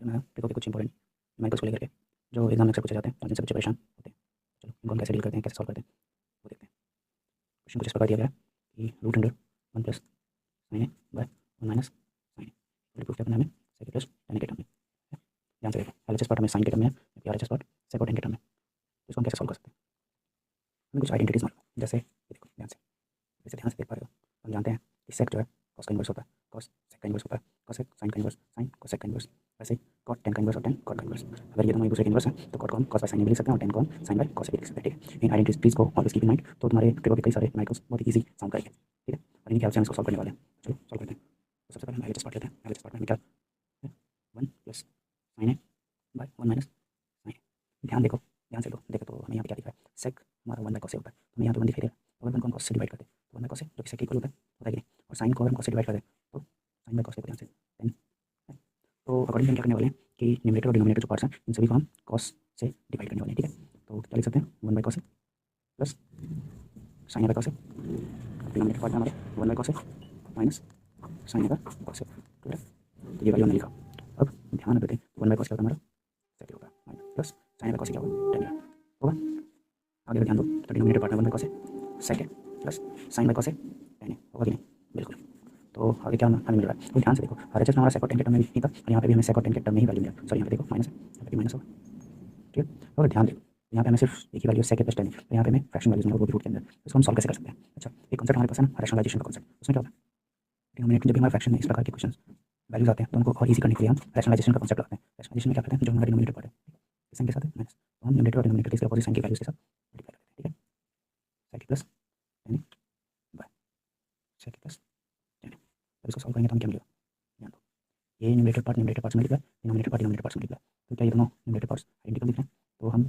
चलो मैं देखो कि कुछ इंपॉर्टेंट न्यूमेरिकल्स को लेकर के जो एग्जाम में अक्सर पूछे जाते हैं और जिनसे बच्चे परेशान होते हैं। चलो इनको हम कैसे डील करते हैं, कैसे सॉल्व करते हैं, वो देखते हैं। क्वेश्चन कुछ इस प्रकार दिया गया है कि root under one plus sine A by one minus sine A proof करना है हमें सेक प्लस टेन के टर्म में। ध्यान से देखो, एलएचएस पार्ट हमें साइन के टर्म में है जबकि आरएचएस पार्ट सेक और टेन के टर्म में। तो इसको हम कैसे सॉल्व कर सकते हैं? हमें कुछ आइडेंटिटीज मालूम है, जैसे ये देखो ध्यान से देख पा रहे हो। हम जानते हैं कि सेक जो है कॉस का इन्वर्स होता है, कॉस सेक का इन्वर्स होता है, कॉस सेक साइन का इन्वर्स, साइन कोसेक का इन्वर्स। वैसे ही कॉट टेन का इन्वर्स और टेन कॉट का इन्वर्स। अगर ये दोनों एक दूसरे के इन्वर्स हैं तो कॉट को हम कॉस बाय साइन में भी लिख सकते हैं और टेन को हम साइन बाय कॉस से भी लिख सकते हैं। ठीक है, इन आइडेंटिटीज को ऑलवेज कीप इन माइंड, तो तुम्हारे ट्रिको के कई सारे न्यूमेरिकल्स बहुत ही ईजी साउंड करेंगे। ठीक है, और इनके हेल्प से हम इसको सॉल्व करने वाले हैं। चलो सॉल्व करते हैं। तो सबसे पहले हम एलएचएस पार्ट लेते हैं। एलएचएस पार्ट में क्या है? One plus sine A by one minus sine A. ध्यान देखो, ध्यान से लो, देखो तो हमें यहाँ पे क्या दिख रहा है? सेक हमारा वन बाय कॉस से होता है, तो हमें यहाँ पे वन दिखाई दे रहा है। अगर वन को हम कॉस से डिवाइड करते हैं तो वन बाय कॉस से जो कि सेक इक्वल होता है कि नहीं? और साइन को अगर हम कॉस से डिवाइड करें तो साइन बाय कॉस देखो ध्यान से टेन है। तो अकॉर्डिंग हम क्या करने वाले हैं कि न्यूमरेटर और डिनोमिनेटर जो पार्ट्स हैं इन सभी को हम कॉस से डिवाइड करने वाले हैं। ठीक है, तो क्या लिख सकते हैं? One by cos plus sine by cos, denominator part में हमारे one by cos minus sine by cos. ठीक है, तो ये वैल्यू हमने लिखा। अब ध्यान देते हैं वन बाय कॉस क्या होता है हमारा? सेक होता है minus plus sine by cos क्या होगा? टेन होगा। आगे ध्यान दो, तो डिनोमिनेटर पार्ट में वन बाय कॉस सेक है plus sine by cos tan होगा कि नहीं? बिल्कुल। तो आगे क्या हमें मिल रहा है? तो ध्यान से देखो, आरएचएस में हमारा सेक और टेन के टर्म में नहीं था और यहाँ पे भी हमें सेक और टेन के टर्म में ही वैल्यू मिला। सॉरी यहाँ पे देखो माइनस है, यहाँ पे भी माइनस होगा। ठीक है, और ध्यान देखो यहाँ पे हमें सिर्फ एक ही वैल्यू सेक प्लस टेन है और यहाँ पे हमें फ्रैक्शन वैल्यूज मिला वो भी रूट के अंदर। इसको हम सॉल्व कैसे कर सकते हैं? अच्छा, एक कॉन्सेप्ट हमारे पास है ना, रैशनलाइजेशन का कॉन्सेप्ट। उसमें क्या होता है? डिनोमिनेटर जब भी हमारे फ्रैक्शन में इस प्रकार के क्वेश्चन वैल्यूज आते हैं तो उनको और इजी करने के लिए हम रैशनलाइजेशन का कॉन्सेप्ट लगाते हैं। रैशनलाइजेशन में क्या करते हैं? जो हमारा डिनोमिनेटर पार्ट है किस साइन के साथ है? माइनस, तो हम न्यूमरेटर और डिनोमिनेटर के अपोजिट साइन की वैल्यूज के साथ मल्टीप्लाई करते हैं। ठीक है, sec plus tan by sec plus tan. अब इसको सॉल्व करेंगे तो हम क्या मिलेगा? ध्यान दो, ये न्यूमरेटर पार्ट से मिल रहा है, डिनोमिनेटर पार्ट से मिल रहा है। तो क्या ये दोनों न्यूमरेटर पार्ट्स आइडेंटिकल दिख रहे हैं? तो हम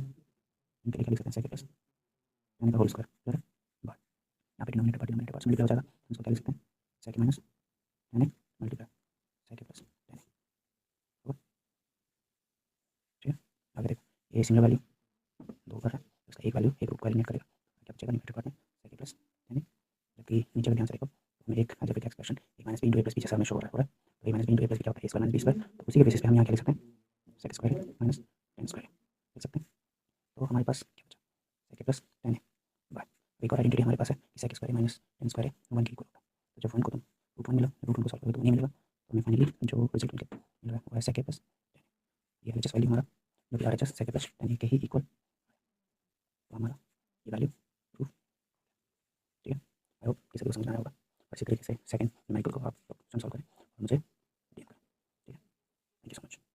इनके लिए क्या लिख सकते हैं? सेक प्लस टेन का होल स्क्वायर क्लियर है बाय, यहाँ पे डिनोमिनेटर पार्ट से मल्टीप्लाई हो जाएगा। हम इसको क्या लिख सकते हैं? Sec minus tan multiply sec plus tan. ठीक है, आगे देखो ये सिंगल वैल्यू दो बार है, इसका एक वैल्यू एक रूट को एलिमिनेट करेगा। क्या बचेगा न्यूमरेटर पार्ट में? सेक प्लस टेन, जबकि नीचे का ध्यान से देखो हमें एक अलजेब्रिक एक्सप्रेशन एक माइनस बी इंटू ए प्लस बी जैसा हमें शो हो रहा है। तो ए माइनस बी इंटू ए प्लस बी क्या होता है? ए स्क्वायर माइनस बी स्क्वायर। तो उसी के बेसिस पे हम यहाँ क्या लिख सकते हैं? Sec square minus tan square लिख सकते हैं। तो हमारे पास क्या बचा? सेक प्लस टेन है बाय, एक और आइडेंटिटी हमारे पास है कि sec square minus tan square है वन के इक्वल होता है। तो जब वन को तुम रूट वन मिला, रूट वन को सॉल्व करोगे तो वन ही मिलेगा। तो हमें फाइनली जो रिजल्ट मिल रहा है वो है सेक प्लस टेन। ये एल एच एस वैल्यू हमारा जो कि R H S sec plus tan के ही इक्वल, तो हमारा ये वैल्यू प्रूफ। ठीक है, आई होप किसी को समझ में आया होगा। और इसी तरीके से सेकंड न्यूमेरिकल को आप क्वेश्चन सॉल्व करें और मुझे DM करें। ठीक है, थैंक यू सो मच।